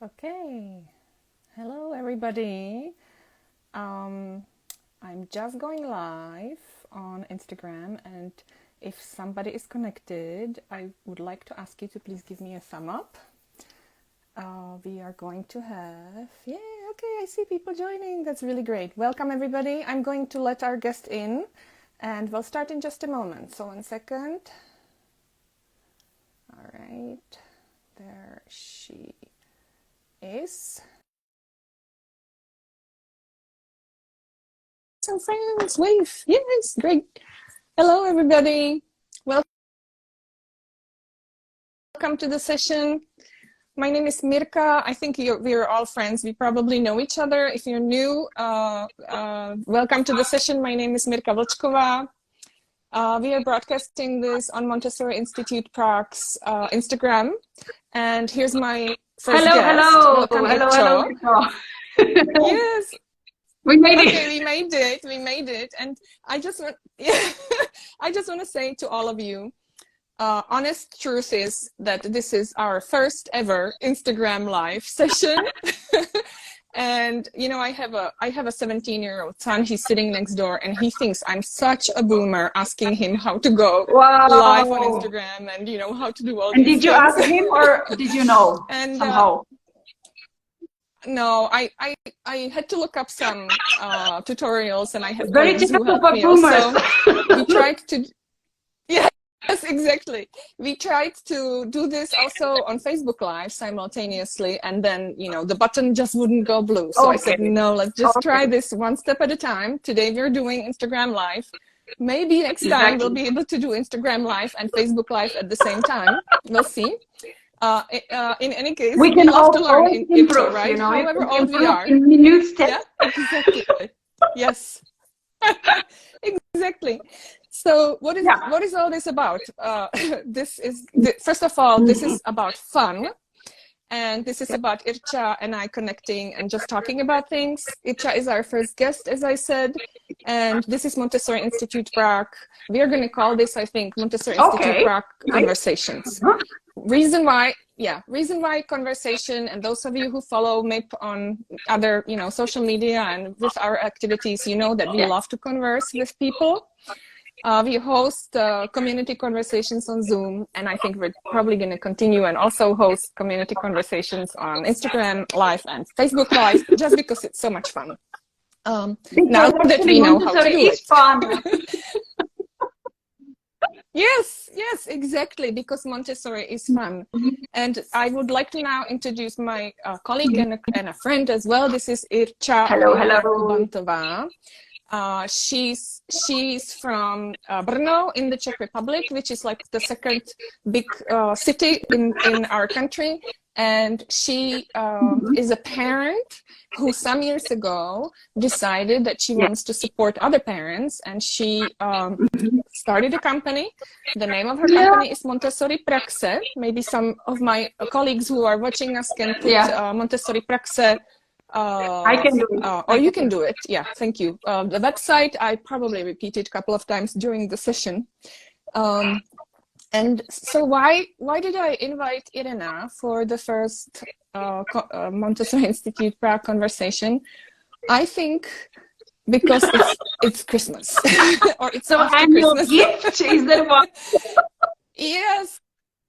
Okay, hello everybody. Um, I'm just going live on Instagram, and if somebody is connected, I would like to ask you to please give me a thumb up. We are going to have, okay, I see people joining. That's really great. Welcome everybody. I'm going to let our guest in, and we'll start in just a moment. So 1 second. All right, there she is. Some friends, wave. Yes, great. Hello, everybody. Welcome to the session. My name is Mirka. I think we are all friends. We probably know each other. If you're new, welcome to the session. My name is Mirka Vlčková. We are broadcasting this on Montessori Institute Prague's Instagram. And here's my first guest. Welcome, hello. Yes. We made it. Okay, we made it. And I just want, I just want to say to all of you, honest truth is that this is our first ever Instagram live session. And you know, I have a 17-year-old son. He's sitting next door, and he thinks I'm such a boomer asking him how to go live on Instagram and how to do all these things. Did you ask him, or did you know somehow? No, I had to look up some tutorials, and I have very colleagues who helped me also. We tried to, yes, exactly. We tried to do this also on Facebook Live simultaneously, and then the button just wouldn't go blue. So I said, no, let's just try this one step at a time. Today we're doing Instagram Live. Maybe next time we'll be able to do Instagram Live and Facebook Live at the same time. We'll see. In any case, we can love to learn in improve, right? However old we are. In minute steps. Yeah, exactly. Yes, exactly. So what is all this about? First of all, this is about fun. And this is about Irča and I connecting and just talking about things. Irča is our first guest, as I said. And this is Montessori Institute Prague. We are going to call this, I think, Montessori Institute Prague Conversations. Reason why conversation, and those of you who follow MIP on other, social media and with our activities, you know that we love to converse with people. We host community conversations on Zoom, and I think we're probably going to continue and also host community conversations on Instagram Live and Facebook Live, just because it's so much fun. Now that we know how to do it. Fun. Yes, exactly, because Montessori is fun. And I would like to now introduce my colleague and a friend as well. This is Irena Kubantova. She's from Brno in the Czech Republic, which is like the second big city in our country. And she is a parent who some years ago decided that she wants to support other parents, and she started a company. The name of her company is Montessori Praxe. Maybe some of my colleagues who are watching us can put Montessori Praxe. I can do it. Or you can do it. Yeah, thank you. The website, I probably repeated a couple of times during the session. And so why did I invite Irena for the first Montessori Institute Prague conversation? I think because it's Christmas. Or it's so annual Christmas. Gift, is that what? Yes,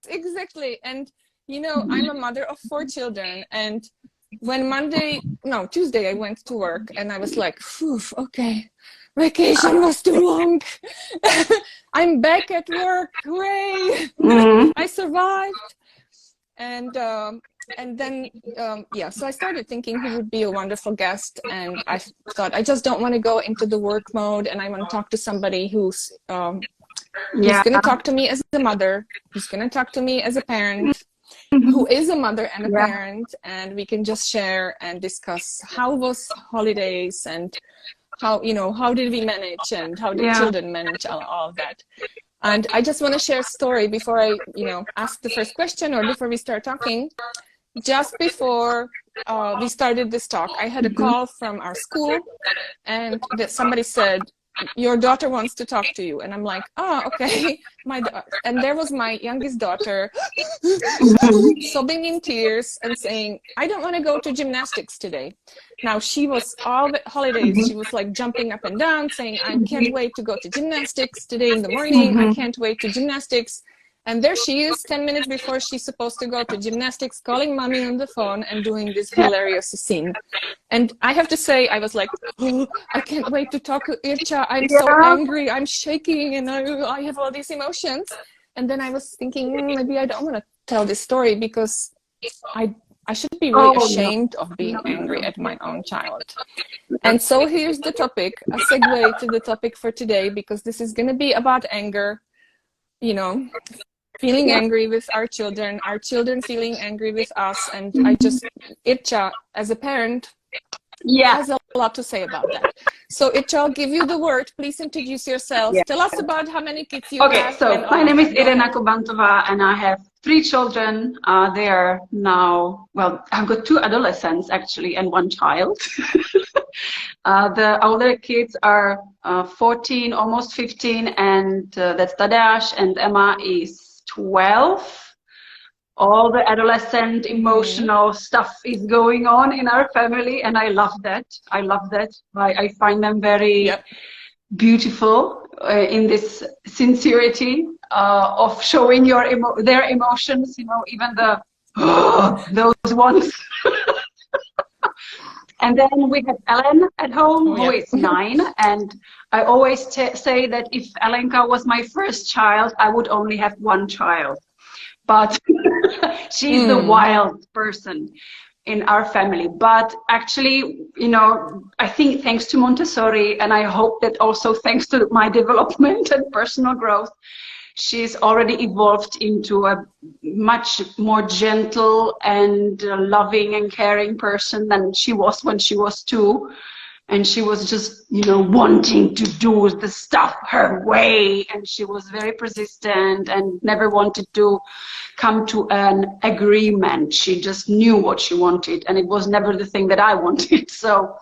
exactly. And I'm a mother of 4 children, and when Tuesday I went to work, and I was like, okay, vacation was too long. I'm back at work, hooray! I survived. And then so I started thinking he would be a wonderful guest, and I thought I just don't want to go into the work mode, and I want to talk to somebody who's going to talk to me as a mother, who's going to talk to me as a parent, who is a mother and a parent, and we can just share and discuss how was holidays and how did we manage and how did children manage all of that. And I just want to share a story before I ask the first question, or before we start talking. Just before we started this talk, I had a call from our school, and that somebody said, your daughter wants to talk to you. And I'm like, oh, okay. And there was my youngest daughter sobbing in tears and saying, I don't want to go to gymnastics today. Now, she was all the holidays, she was like jumping up and down saying, I can't wait to go to gymnastics today in the morning. I can't wait to gymnastics. And there she is 10 minutes before she's supposed to go to gymnastics, calling mommy on the phone and doing this hilarious scene. And I have to say, I was like, oh, I can't wait to talk to Ircha. I'm so angry. I'm shaking and I have all these emotions. And then I was thinking, maybe I don't want to tell this story because I should be really ashamed of being angry at my own child. And so here's the topic, a segue to the topic for today, because this is going to be about anger, you know, feeling angry with our children feeling angry with us. And Ircha, as a parent, has a lot to say about that. So Ircha, I'll give you the word. Please introduce yourself. Tell us about how many kids you have. Okay, so my name is Irena Kubantova and I have 3 children. They are now, well, I've got 2 adolescents actually and 1 child. The older kids are 14, almost 15, and that's Tadeusz, and Emma is 12. All the adolescent emotional stuff is going on in our family, and I love that. I love that. I find them very beautiful in this sincerity of showing their emotions, you know, even those ones. And then we have Ellen at home, who is 9, and I always say that if Alenka was my first child, I would only have 1 child. But she's the wild person in our family. But actually, you know, I think thanks to Montessori, and I hope that also thanks to my development and personal growth, she's already evolved into a much more gentle and loving and caring person than she was when she was 2. And she was just, you know, wanting to do the stuff her way. And she was very persistent and never wanted to come to an agreement. She just knew what she wanted. And it was never the thing that I wanted. So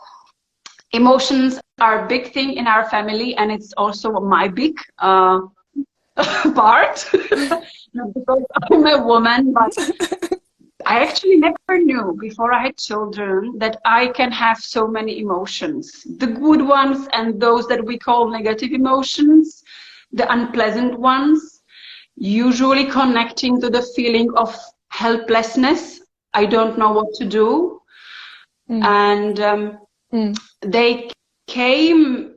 emotions are a big thing in our family. And it's also my big part. Because I'm a woman, but I actually never knew before I had children that I can have so many emotions. The good ones and those that we call negative emotions, the unpleasant ones, usually connecting to the feeling of helplessness. I don't know what to do. And they came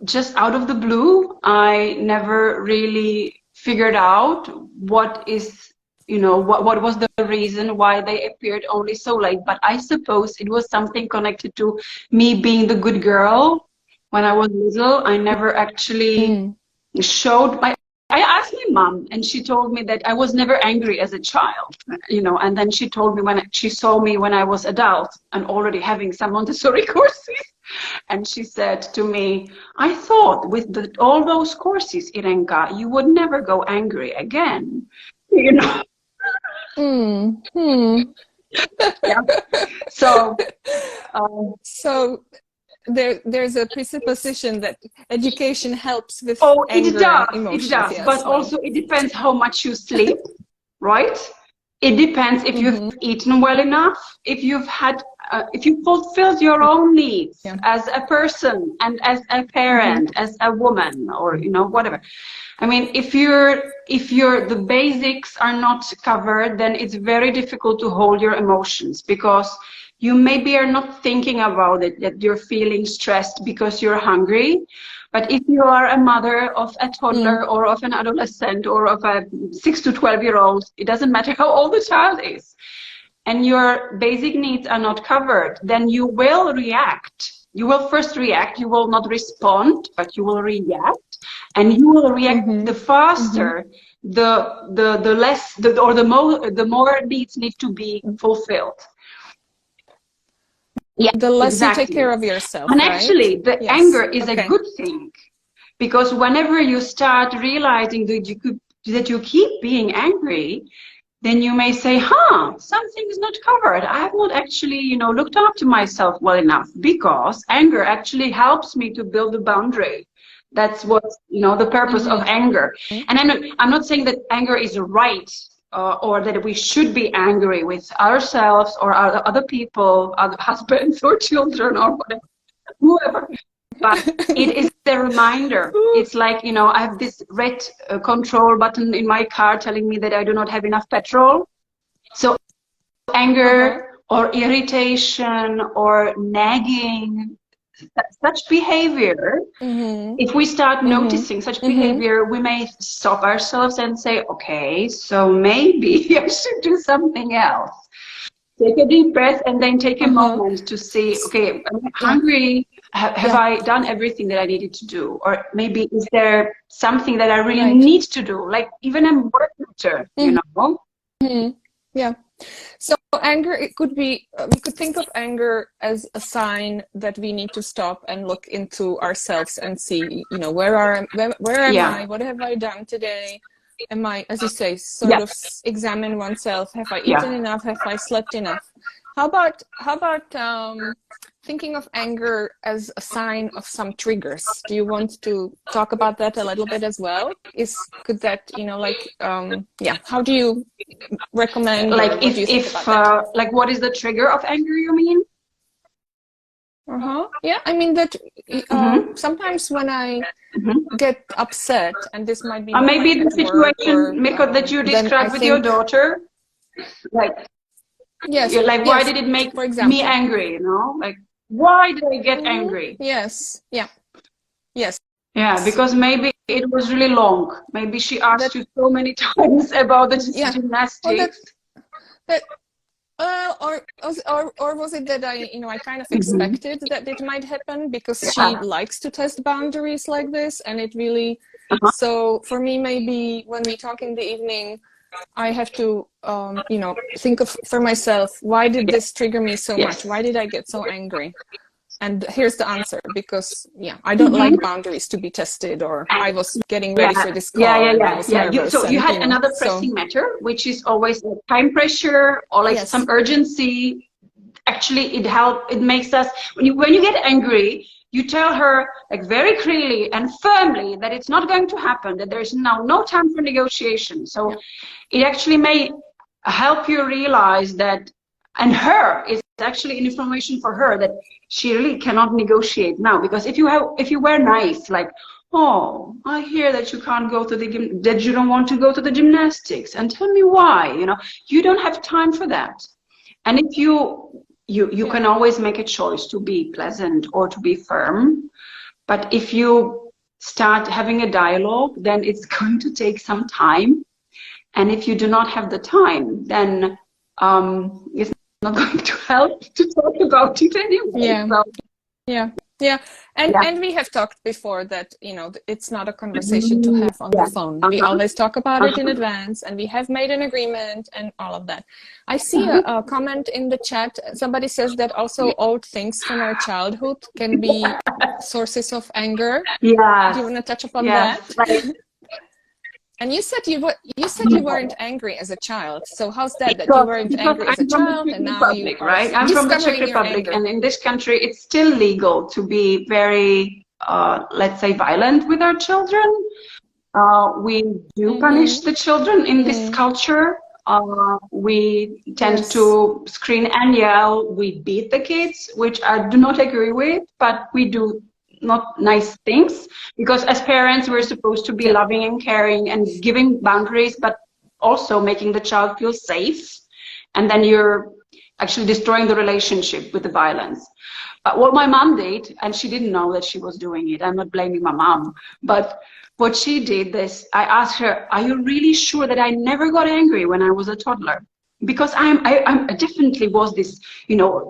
just out of the blue. I never really figured out what is, you know, what was the reason why they appeared only so late. But I suppose it was something connected to me being the good girl. When I was little, I never actually showed I asked my mom, and she told me that I was never angry as a child, you know, and then she told me when she saw me when I was adult and already having some Montessori courses, and she said to me, I thought with all those courses, Irenka, you would never go angry again, you know. Yeah. So there's a presupposition that education helps with it does, emotions. it does, but also it depends how much you sleep, right? It depends if you've eaten well enough, if you've had, if you fulfilled your own needs as a person and as a parent, as a woman, or you know, whatever. I mean, if the basics are not covered, then it's very difficult to hold your emotions, because you maybe are not thinking about it, that you're feeling stressed because you're hungry. But if you are a mother of a toddler or of an adolescent or of a 6 to 12-year-old, it doesn't matter how old the child is, and your basic needs are not covered, then you will react. You will first react, you will not respond, but you will react. And you will react the faster, the less, the more needs need to be fulfilled. Yeah, the less you take care of yourself. And right? actually, the anger is a good thing, because whenever you start realizing that you keep being angry, then you may say, something is not covered. I have not actually, you know, looked after myself well enough, because anger actually helps me to build a boundary. That's what, the purpose of anger. And I'm not saying that anger is right, or that we should be angry with ourselves or other people, other husbands or children or whatever, whoever. But it is a reminder. It's like, I have this red control button in my car telling me that I do not have enough petrol. So anger or irritation or nagging, such behavior, if we start noticing such behavior, we may stop ourselves and say, okay, so maybe I should do something else. Take a deep breath and then take a moment to see, okay, I'm hungry. Have I done everything that I needed to do? Or maybe is there something that I really need to do? Like even a work matter, Yeah. So anger, it could be, we could think of anger as a sign that we need to stop and look into ourselves and see, where am I? What have I done today? Am I, as you say, sort of examine oneself? Have I eaten enough? Have I slept enough? How about thinking of anger as a sign of some triggers? Do you want to talk about that a little bit as well? Could that, how do you recommend, like what do you think about that? Like what is the trigger of anger, you mean? Yeah, I mean that sometimes when I get upset, and this might be maybe the situation, Miko, that you described with your daughter, like why did it make me angry? Like why did I get angry? Yes. Because maybe it was really long. Maybe she asked you so many times about the gymnastics. Or was it that I kind of expected that it might happen because she likes to test boundaries like this, and it really, so for me, maybe when we talk in the evening, I have to, think of for myself, why did this trigger me so much? Why did I get so angry? And here's the answer, because I don't like boundaries to be tested, or I was getting ready for this call and I was nervous. So you had another pressing matter, which is always time pressure or like some urgency. Actually, it makes us, when you get angry, you tell her like very clearly and firmly that it's not going to happen, that there's now no time for negotiation. So it actually may help you realize that, and it's actually an information for her that she really cannot negotiate now. Because if you were nice, like, oh, I hear that you can't go to that you don't want to go to the gymnastics, and tell me why, you don't have time for that. And if you can always make a choice to be pleasant or to be firm. But if you start having a dialogue, then it's going to take some time. And if you do not have the time, then it's not going to help to talk about it anyway. And we have talked before that it's not a conversation to have on the phone. We always talk about it in advance, and we have made an agreement and all of that. I see a comment in the chat. Somebody says that also old things from our childhood can be sources of anger. Do you want to touch upon that? And you said you weren't angry as a child. So how's that you weren't angry as a child, and now you are right? I'm from the Czech Republic, and in this country, it's still legal to be very, let's say, violent with our children. We do punish the children in this culture. We tend to scream and yell. We beat the kids, which I do not agree with, but we do not nice things, because as parents we're supposed to be loving and caring and giving boundaries, but also making the child feel safe. And then you're actually destroying the relationship with the violence. What my mom did, and she didn't know that she was doing it, I'm not blaming my mom, but what she did is I asked her, are you really sure that I never got angry when I was a toddler? Because I definitely was this,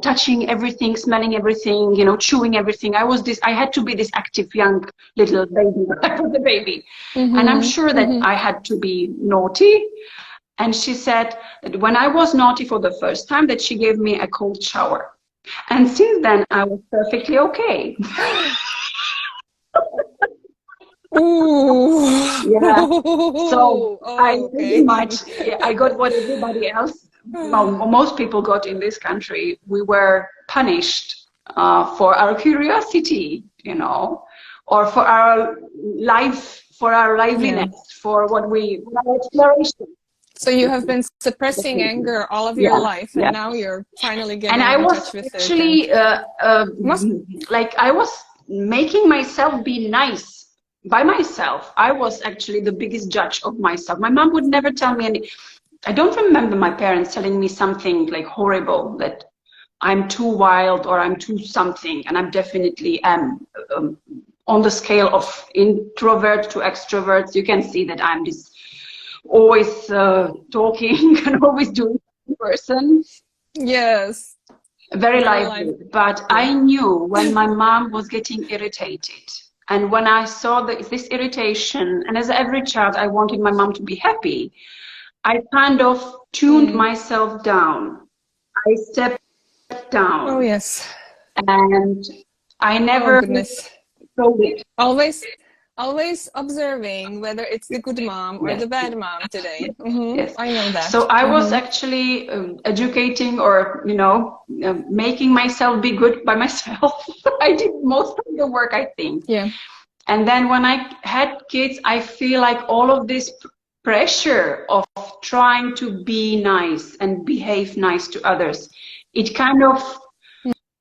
touching everything, smelling everything, chewing everything. I had to be this active young little baby. I was a baby. And I'm sure that I had to be naughty. And she said that when I was naughty for the first time, that she gave me a cold shower. And since then, I was perfectly okay. Ooh. So I pretty much, I got what everybody else, most people got in this country. We were punished for our curiosity, or for our life, for our liveliness, for what we, our exploration. So you have been suppressing anger all of your life, and now you're finally getting and I in was touch with actually, it. like I was making myself be nice by myself. I was actually the biggest judge of myself. My mom would never tell me any. I don't remember my parents telling me something like horrible, that I'm too wild or I'm too something, and I'm definitely on the scale of introvert to extrovert. You can see that I'm this always talking and always doing person. Yes. Very lively. But I knew when my mom was getting irritated, and when I saw this irritation, and as every child, I wanted my mom to be happy, I kind of tuned myself down. I stepped down. Oh, yes. And I never told it. Always observing whether it's the good mom or the bad mom today. Yes. I know that. So I was actually educating, or, you know, making myself be good by myself. I did most of the work, I think. Yeah. And then when I had kids, I feel like all of this pressure of trying to be nice and behave nice to others, it kind of,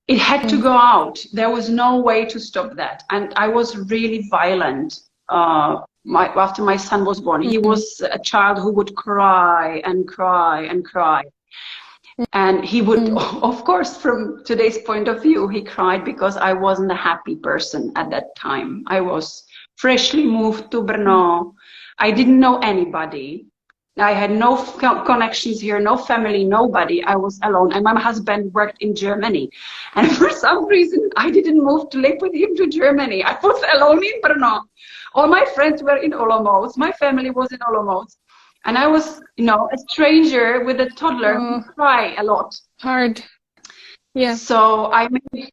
it had to go out. There was no way to stop that. And I was really violent after my son was born. He was a child who would cry and cry and cry. And he would, of course, from today's point of view, he cried because I wasn't a happy person at that time. I was freshly moved to Brno. I didn't know anybody. I had no connections here, no family, nobody. I was alone. And my husband worked in Germany. And for some reason, I didn't move to live with him to Germany. I was alone in Brno. All my friends were in Olomouc. My family was in Olomouc. And I was, you know, a stranger with a toddler who cried a lot. Hard. Yeah. So I made...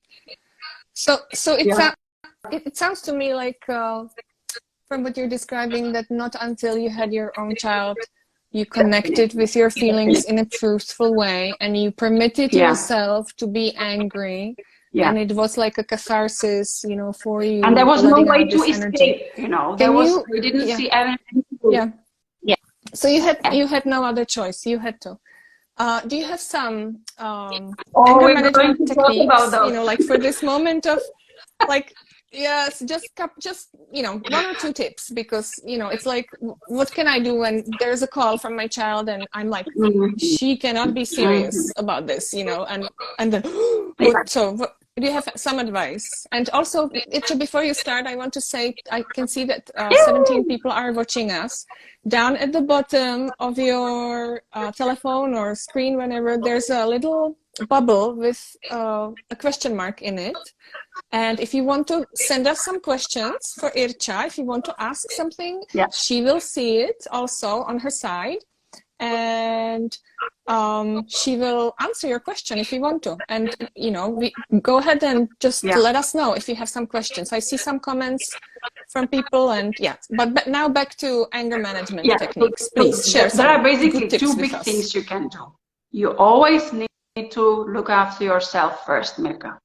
So it sounds to me like, from what you're describing, that not until you had your own child, you connected with your feelings in a truthful way, and you permitted yourself to be angry. Yeah. And it was like a catharsis, you know, for you. And there was no way to escape, you know. We didn't see anything to do. Yeah. Yeah. So you had no other choice. You had to. Do you have some anger management techniques? You know, like for this moment of, like, yes, just you know, 1 or 2 tips, because, you know, it's like, what can I do when there's a call from my child and I'm like, she cannot be serious about this, you know, and then do you have some advice? And also, before you start, I want to say, I can see that 17 people are watching us. Down at the bottom of your telephone or screen, whenever, there's a little bubble with a question mark in it. And if you want to send us some questions for Ircha, if you want to ask something, she will see it also on her side. And she will answer your question if you want to. And, you know, go ahead and just let us know if you have some questions. I see some comments from people, and but now back to anger management techniques. Please share some. There are basically 2 big things you can do. You always need to look after yourself first, Mirka.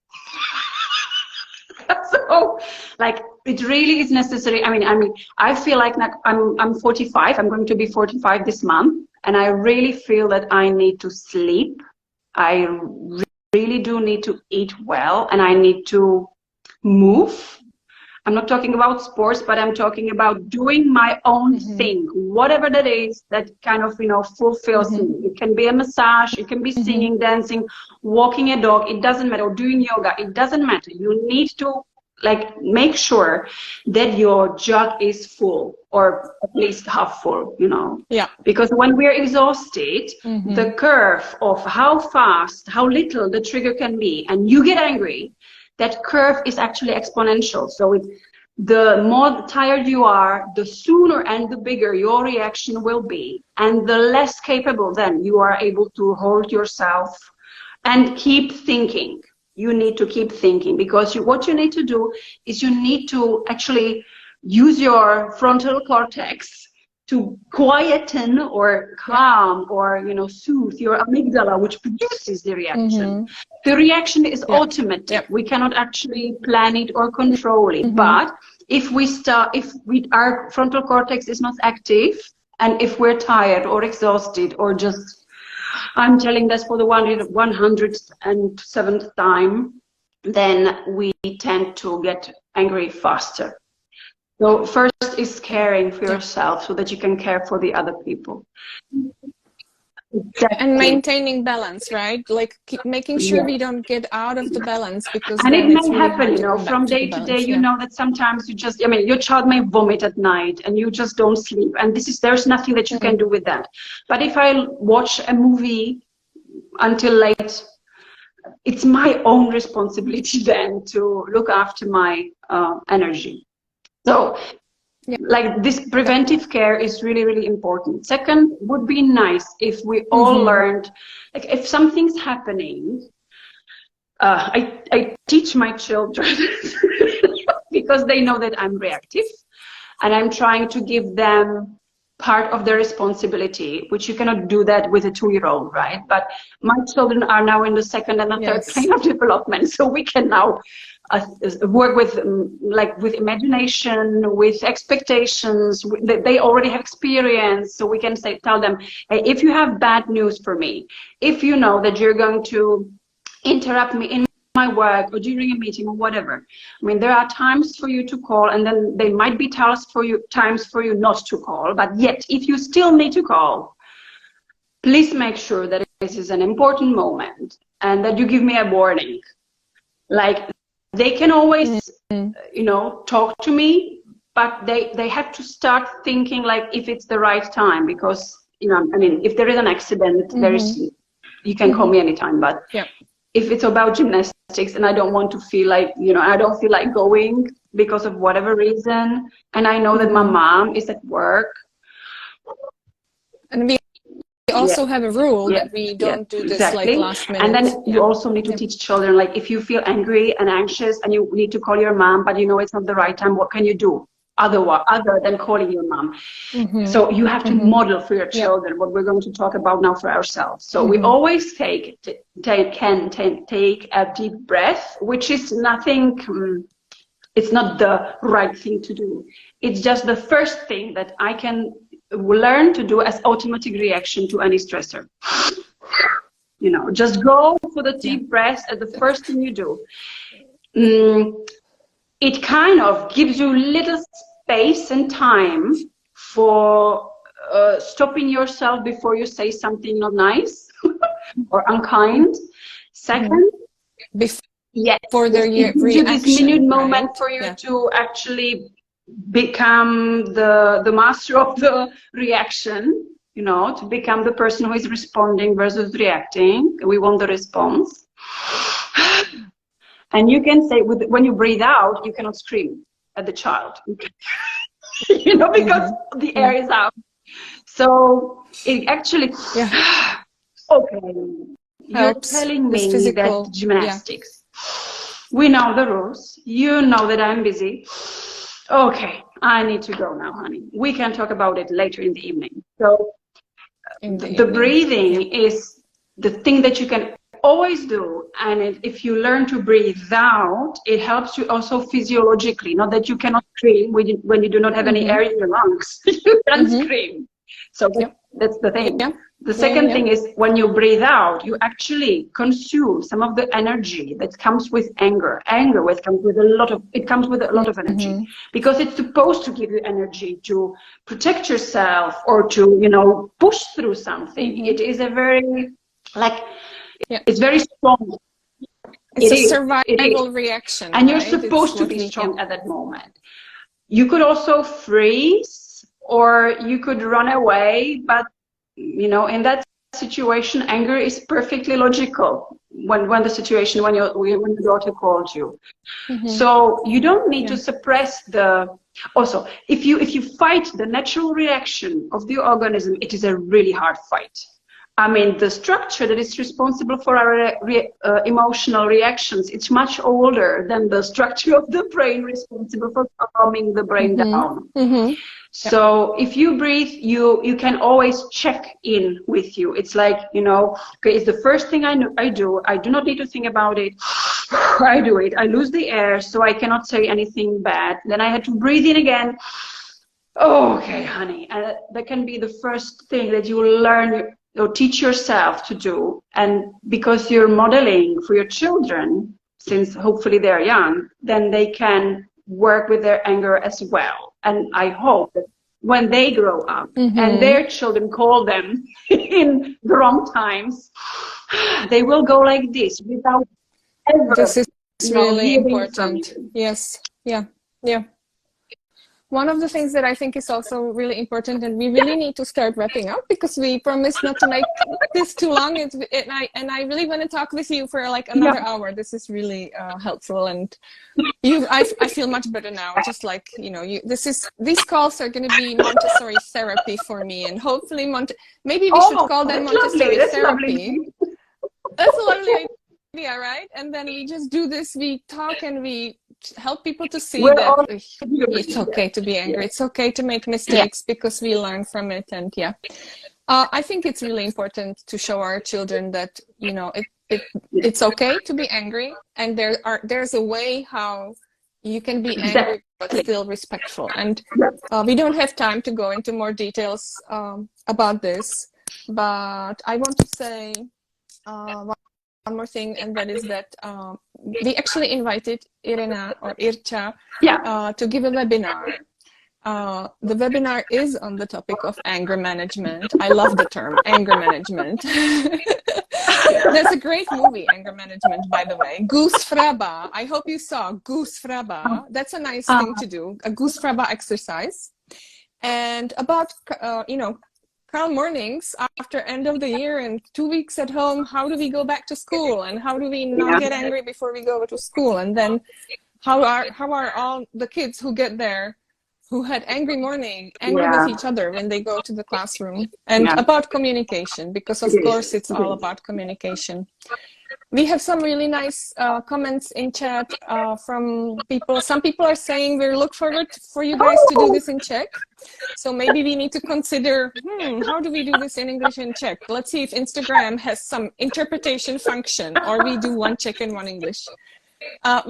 So, like, it really is necessary. I mean, I feel like I'm 45. I'm going to be 45 this month. And I really feel that I need to sleep. I really do need to eat well, and I need to move. I'm not talking about sports, but I'm talking about doing my own thing, whatever that is, that kind of, you know, fulfills me. It can be a massage, it can be singing, dancing, walking a dog. It doesn't matter. Or doing yoga. It doesn't matter. You need to, like, make sure that your jug is full, or at least half full, you know. Yeah. Because when we're exhausted, the curve of how fast, how little the trigger can be, and you get angry, that curve is actually exponential. So the more tired you are, the sooner and the bigger your reaction will be, and the less capable then you are able to hold yourself and keep thinking. You need to keep thinking, because what you need to do is you need to actually use your frontal cortex to quieten or calm or, you know, soothe your amygdala, which produces the reaction. The reaction is automatic. We cannot actually plan it or control it. But our frontal cortex is not active, and if we're tired or exhausted or just, I'm telling this for the 107th time, then we tend to get angry faster. So first is caring for yourself so that you can care for the other people. And maintaining balance, right? Like keep making sure we don't get out of the balance, because and then it it's may really happen, hard you know, to from day to day, you know that sometimes you just, I mean, your child may vomit at night and you just don't sleep, and there's nothing that you can do with that. But if I watch a movie until late, it's my own responsibility then to look after my energy. So like this preventive care is really, really important. Second, would be nice if we all learned, like if something's happening, I teach my children because they know that I'm reactive, and I'm trying to give them part of the responsibility, which you cannot do that with a 2-year-old, right? But my children are now in the second and the third plane of development, so we can now work with with imagination, with expectations. They already have experience, so we can tell them, hey, if you have bad news for me, if you know that you're going to interrupt me in my work or during a meeting or whatever, I mean, there are times for you to call, and then there might be times for you not to call, but yet if you still need to call, please make sure that this is an important moment and that you give me a warning. Like, they can always, you know, talk to me, but they have to start thinking like if it's the right time, because, you know, I mean, if there is an accident, there is, you can call me anytime, but if it's about gymnastics and I don't want to feel like, you know, I don't feel like going because of whatever reason, and I know that my mom is at work. And we also have a rule that we don't do this like last minute. And then you also need to teach children, like if you feel angry and anxious and you need to call your mom, but you know it's not the right time, what can you do other than calling your mom? So you have to model for your children what we're going to talk about now for ourselves. So we always take a deep breath, which is nothing, it's not the right thing to do. It's just the first thing that I can learn to do as automatic reaction to any stressor. You know, just go for the deep breath as the first thing you do. It kind of gives you little space and time for stopping yourself before you say something not nice or unkind. Second, before the reaction, this minute moment for you to actually become the master of the reaction, you know, to become the person who is responding versus reacting. We want the response. And you can say, when you breathe out, you cannot scream at the child, you know, because the air is out. So it actually, okay, you're telling me that gymnastics, we know the rules, you know that I'm busy. Okay, I need to go now, honey. We can talk about it later in the evening. So the breathing is the thing that you can always do, and if you learn to breathe out, it helps you also physiologically. Not that you cannot scream when you do not have any air in your lungs. You can scream. So that's the thing. The second thing is, when you breathe out, you actually consume some of the energy that comes with anger. Anger comes with a lot of energy, because it's supposed to give you energy to protect yourself or to, you know, push through something. It is a very, it's very strong. It's a survival reaction. And you're supposed to be strong at that moment. You could also freeze, or you could run away, but, you know, in that situation, anger is perfectly logical. When your daughter called you, so you don't need to suppress the. Also, if you fight the natural reaction of the organism, it is a really hard fight. I mean, the structure that is responsible for our emotional reactions, it's much older than the structure of the brain responsible for calming the brain down. So if you breathe, you can always check in with you. It's like, you know, okay, it's the first thing I do. I do not need to think about it. I do it. I lose the air, so I cannot say anything bad. Then I had to breathe in again. Oh, okay, honey. And that can be the first thing that you will learn or teach yourself to do. And because you're modeling for your children, since hopefully they're young, then they can work with their anger as well. And I hope that when they grow up and their children call them in the wrong times, they will go like this without ever, This is really hearing important. from you. Yes. Yeah. Yeah. One of the things that I think is also really important, and we really need to start wrapping up because we promised not to make this too long. And I really want to talk with you for like another hour. This is really helpful, and I feel much better now. Just like these calls are going to be Montessori therapy for me, and hopefully maybe we should call them Montessori therapy. That's a lovely idea, right? And then we just do this. We talk and we help people to see that it's okay to be angry. It's okay to make mistakes because we learn from it. And I think it's really important to show our children that it's okay to be angry, and there's a way how you can be angry but still respectful. And we don't have time to go into more details about this, but I want to say one more thing, and that is that we actually invited Irena or Ircha to give a webinar. The webinar is on the topic of anger management. I love the term anger management. There's a great movie, Anger Management, by the way. Goose Fraba. I hope you saw Goose Fraba. That's a nice thing to do, a Goose Fraba exercise. And about, calm mornings after end of the year and 2 weeks at home, how do we go back to school, and how do we not get angry before we go to school, and then how are all the kids who get there who had angry morning angry with each other when they go to the classroom, and about communication, because of course it's all about communication. We have some really nice comments in chat from people. Some people are saying we look forward for you guys to do this in Czech. So maybe we need to consider, how do we do this in English and Czech? Let's see if Instagram has some interpretation function, or we do one Czech and one English. I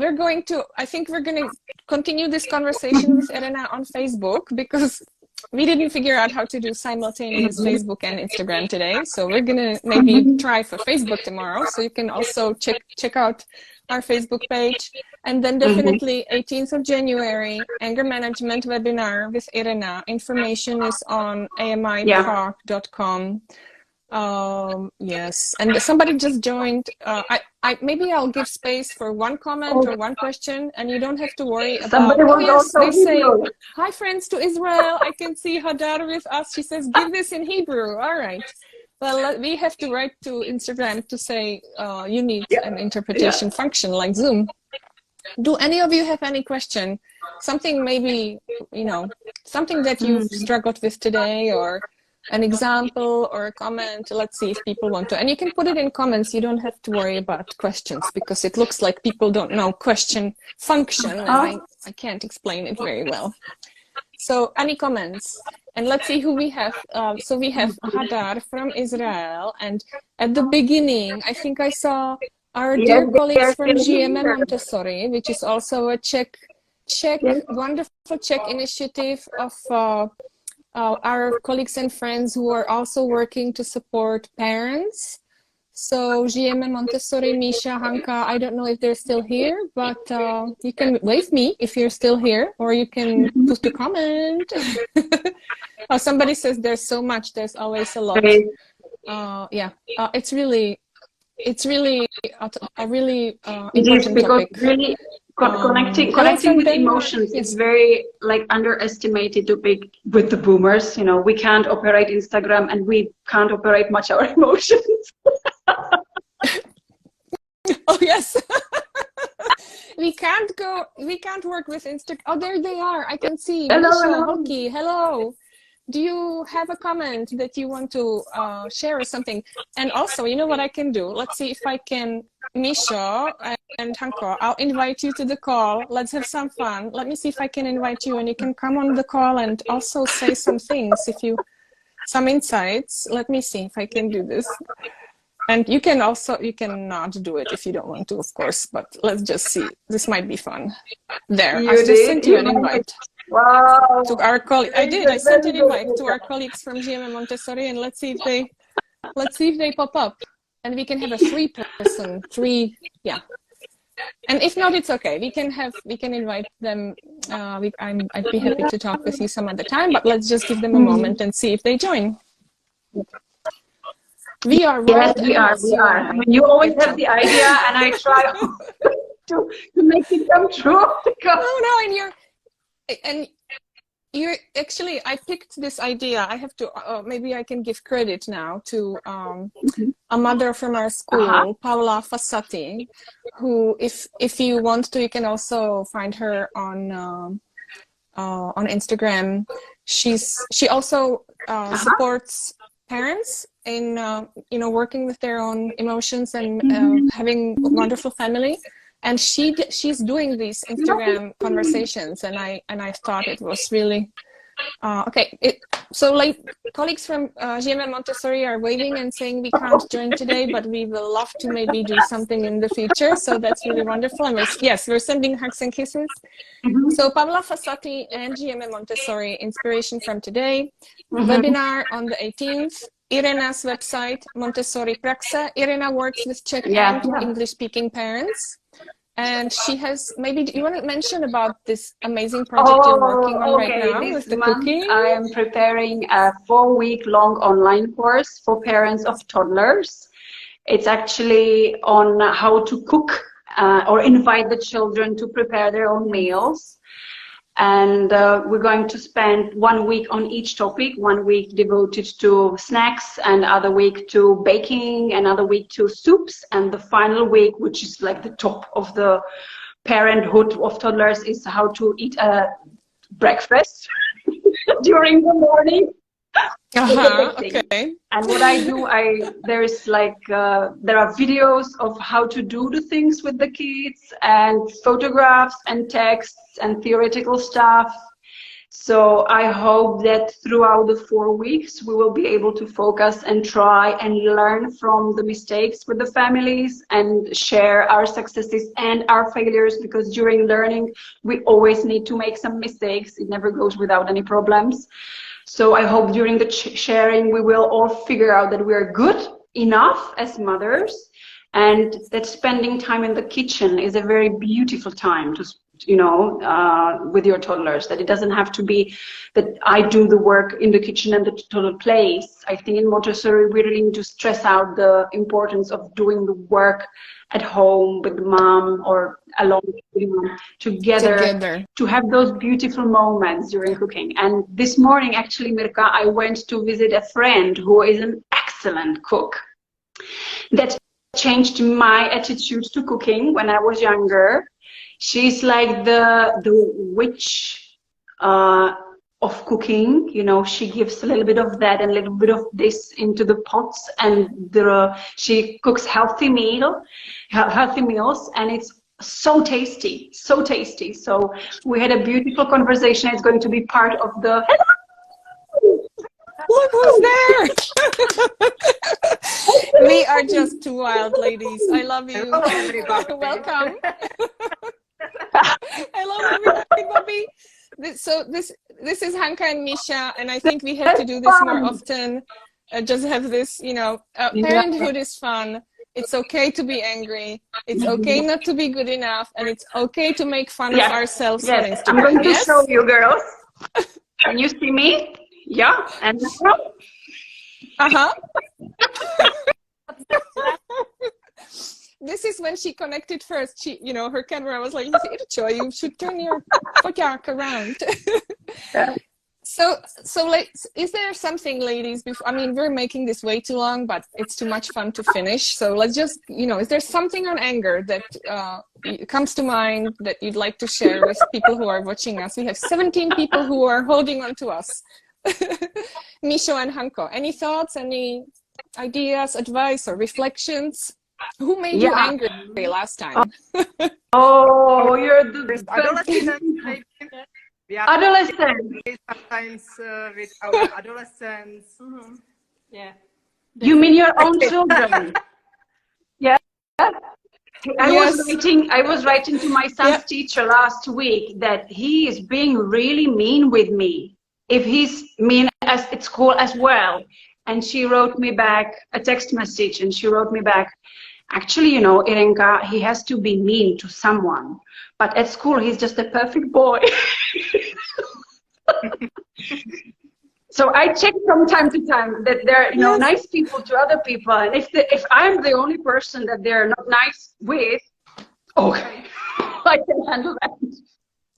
think we're going to continue this conversation with Irena on Facebook, because we didn't figure out how to do simultaneous Facebook and Instagram today. So we're going to maybe try for Facebook tomorrow. So you can also check out our Facebook page. And then definitely 18th of January, anger management webinar with Irena. Information is on amitalk.com. Yes, and somebody just joined. Maybe I'll give space for one comment or one question, and you don't have to worry about. They say hi friends to Israel. I can see Hadar with us. She says give this in Hebrew. All right. Well, we have to write to Instagram to say you need an interpretation function like Zoom. Do any of you have any question? Something maybe something that you've struggled with today, or an example or a comment. Let's see if people want to. And you can put it in comments. You don't have to worry about questions, because it looks like people don't know question function, and I can't explain it very well. So any comments? And let's see who we have. So we have Hadar from Israel. And at the beginning, I think I saw our dear colleagues from GMM Montessori, which is also a wonderful Czech initiative of our colleagues and friends who are also working to support parents. So GMM Montessori, Misha, Hanka, I don't know if they're still here, but you can wave me if you're still here, or you can put a comment. Somebody says there's so much, there's always a lot. It's really a really important topic. Really connecting with emotions is very underestimated topic with the boomers. We can't operate Instagram, and we can't operate much our emotions. Oh yes. we can't work with Instagram. Oh, there they are. I can see. Hello. Do you have a comment that you want to share or something? And also, you know what I can do? Let's see if I can, Misha and Hanko, I'll invite you to the call. Let's have some fun. Let me see if I can invite you, and you can come on the call and also say some things, some insights. Let me see if I can do this. And you can also, you cannot do it if you don't want to, of course, but let's just see. This might be fun. There, You I've just did? sent you an invite Wow. to our colleague. I did, I Very sent an good, invite to our colleagues from GMM Montessori, and let's see if they pop up. And we can have a yeah. And if not, it's okay. We can invite them. I'd be happy to talk with you some other time, but let's just give them a moment and see if they join. We are Yes, wild we are. animals, We you are. and I mean, you always have Rachel. the idea, and I try to make it come true. Because No, and you're actually, I picked this idea. I have to, maybe I can give credit now to a mother from our school, Paola Fassati, who, if you want to, you can also find her on Instagram. She also supports parents in working with their own emotions and having a wonderful family. And she's doing these Instagram conversations, and I thought it was really okay. So like colleagues from GMM Montessori are waving and saying we can't join today, but we will love to maybe do something in the future. So that's really wonderful. And we're sending hugs and kisses. So Pavla Fassati and GMM Montessori, inspiration from today, webinar on the 18th. Irena's website, Montessori Praxe. Irena works with Czech and English-speaking parents. And she has, maybe you want to mention about this amazing project you're working on right now with the cooking? I am preparing a 4-week-long online course for parents of toddlers. It's actually on how to cook or invite the children to prepare their own meals. And we're going to spend 1 week on each topic, 1 week devoted to snacks, and other week to baking, another week to soups, and the final week, which is like the top of the parenthood of toddlers, is how to eat a breakfast during the morning. Okay. And what I do, there are videos of how to do the things with the kids, and photographs and texts and theoretical stuff. So I hope that throughout the 4 weeks we will be able to focus and try and learn from the mistakes with the families and share our successes and our failures, because during learning we always need to make some mistakes. It never goes without any problems. So I hope during the sharing we will all figure out that we are good enough as mothers, and that spending time in the kitchen is a very beautiful time to, with your toddlers, that it doesn't have to be that I do the work in the kitchen and the toddler plays. I think in Montessori we really need to stress out the importance of doing the work at home with the mom or along with the mom together to have those beautiful moments during cooking. And this morning, actually, Mirka, I went to visit a friend who is an excellent cook. That changed my attitude to cooking when I was younger. She's like the witch of cooking, she gives a little bit of that and a little bit of this into the pots, and she cooks healthy meals, and it's so tasty, so tasty. So we had a beautiful conversation. It's going to be part of the... Look who's there! We are just two wild ladies. I love you. Hello, everybody. Welcome. Hello, everybody. So this is Hanka and Misha, and I think we have to do this more often. Just have this, parenthood is fun. It's okay to be angry. It's okay not to be good enough, and it's okay to make fun of ourselves on Instagram. I'm going to show you, girls. Can you see me? Yeah, and This is when she connected first. She, her camera was like, you should turn your photog around. So like, is there something, ladies, before, we're making this way too long, but it's too much fun to finish. So let's just, is there something on anger that comes to mind that you'd like to share with people who are watching us? We have 17 people who are holding on to us. Misho and Hanko, any thoughts, any ideas, advice, or reflections? Who made you angry last time? You're the best. Adolescents. Adolescents. Sometimes with our adolescents. Yeah. You mean your own children? Yeah. Yes. I was writing to my son's teacher last week that he is being really mean with me. If he's mean at school as well. And she wrote me back a text message, and she wrote me back, actually, you know, Irenka, he has to be mean to someone. But at school, he's just a perfect boy. So I check from time to time that they're, you know, nice people to other people. And if I'm the only person that they're not nice with, okay, I can handle that.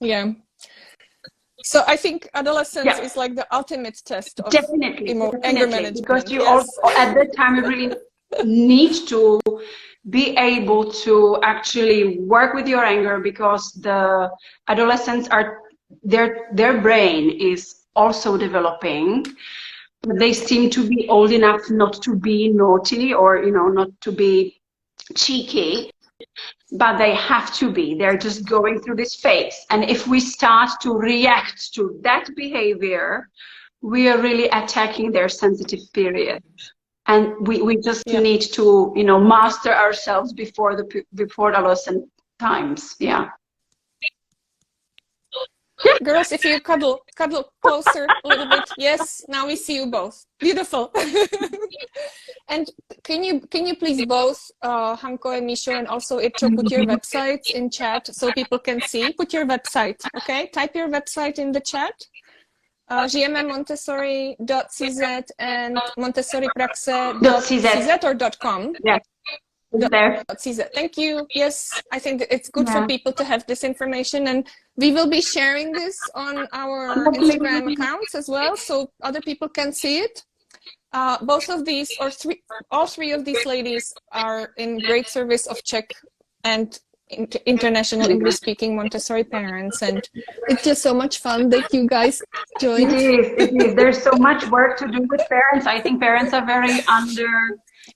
Yeah. So I think adolescence is like the ultimate test of anger management. Because you also, at that time, you really need to be able to actually work with your anger, because the adolescents are, their brain is also developing. They seem to be old enough not to be naughty or, you know, not to be cheeky, but they have to be. They're just going through this phase. And if we start to react to that behavior, we are really attacking their sensitive period. And we just need to, you know, master ourselves before adolescent times. Yeah. Girls, if you cuddle closer a little bit. Yes, now we see you both. Beautiful. And can you please both, Hanko and Misho, and also Itcho, put your websites in chat so people can see. Put your website, okay? Type your website in the chat. žijeme.montessori.cz and montessoripraxe.cz or .com. Yeah. There. Thank you. Yes, I think it's good for people to have this information, and we will be sharing this on our Instagram accounts as well, so other people can see it. Both of these, all three of these ladies are in great service of Czech and international English-speaking Montessori parents, and it's just so much fun that you guys joined. It is. There's so much work to do with parents. I think parents are very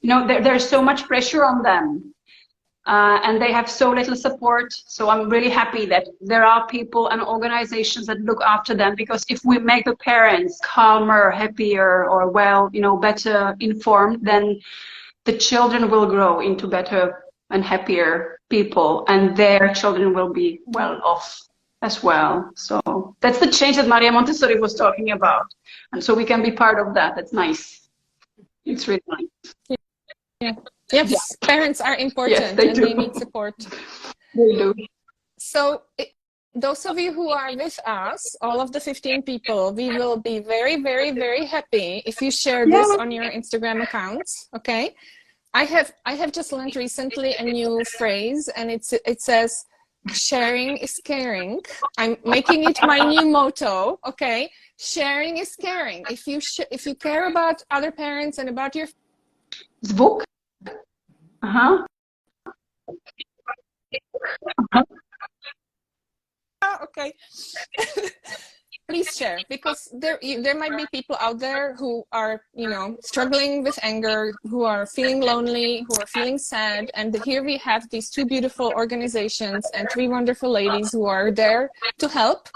you know, there's so much pressure on them, and they have so little support. So I'm really happy that there are people and organizations that look after them, because if we make the parents calmer, happier, or well, you know, better informed, then the children will grow into better and happier people, and their children will be well off as well. So that's the change that Maria Montessori was talking about, and so we can be part of that. That's nice. It's really nice. Yeah. Yes, parents are important, and they need support. They do. So those of you who are with us, all of the 15 people, we will be very, very, very happy if you share this on your Instagram accounts. Okay. I have just learned recently a new phrase, and it says, sharing is caring. I'm making it my new motto. Okay. Sharing is caring. If you care about other parents and about your Zvuk. Okay. Please share, because there might be people out there who are, you know, struggling with anger, who are feeling lonely, who are feeling sad, and here we have these two beautiful organizations and three wonderful ladies who are there to help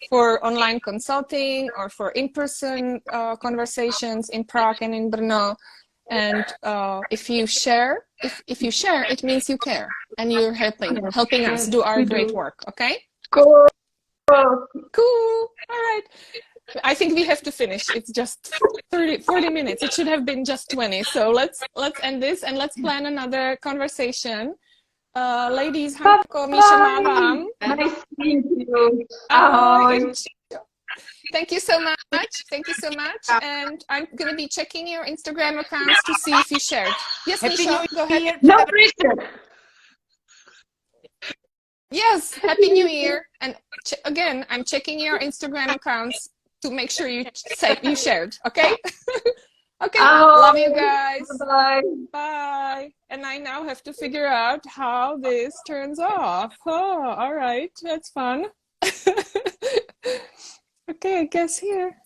for online consulting or for in-person conversations in Prague and in Brno. And if you share, it means you care, and you're helping us do our great work. Okay. Cool. Cool. All right. I think we have to finish. It's just 40 minutes. It should have been just 20. So let's end this, and let's plan another conversation. Ladies, Hanko, Misha, Mávám. Nice meeting you. Thank you so much. Thank you so much. And I'm going to be checking your Instagram accounts to see if you shared. Yes, Misha, go ahead. No pressure. Yes, Happy New Year. And again, I'm checking your Instagram accounts to make sure you shared. Okay? Okay. Love you guys. Bye. Bye. And I now have to figure out how this turns off. Oh, all right. That's fun. Okay, I guess here.